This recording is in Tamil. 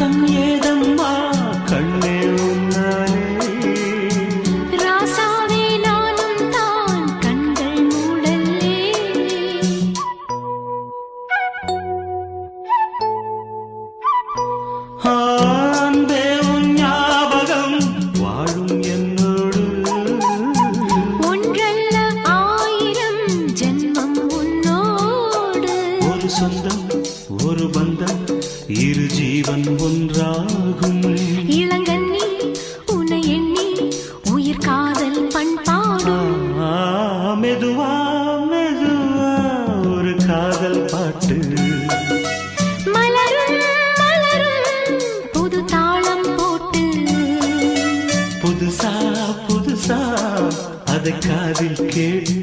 உறக்கம் ஏதம்மா கண்ணே உன்னாலே ராசாவே நானும் தான் கண்கள் மூடல்லே அன்பே உன் ஞாபகம் வாழும் என்னோடு ஒன்றல்ல ஆயிரம் ஜென்மம் உன்னோடு ஒரு சொந்தம் ஒரு பந்தம் இரு ஜீவன் ஒன்றாகும் இளங்கண்ணி உன்னை எண்ணி உயிர் காதல் பண்பாடும் மெதுவா மெதுவா ஒரு காதல் பாட்டு மலரும் மலரும் புது தாளம் போட்டு புதுசா புதுசா அதை காதில் கேட்டு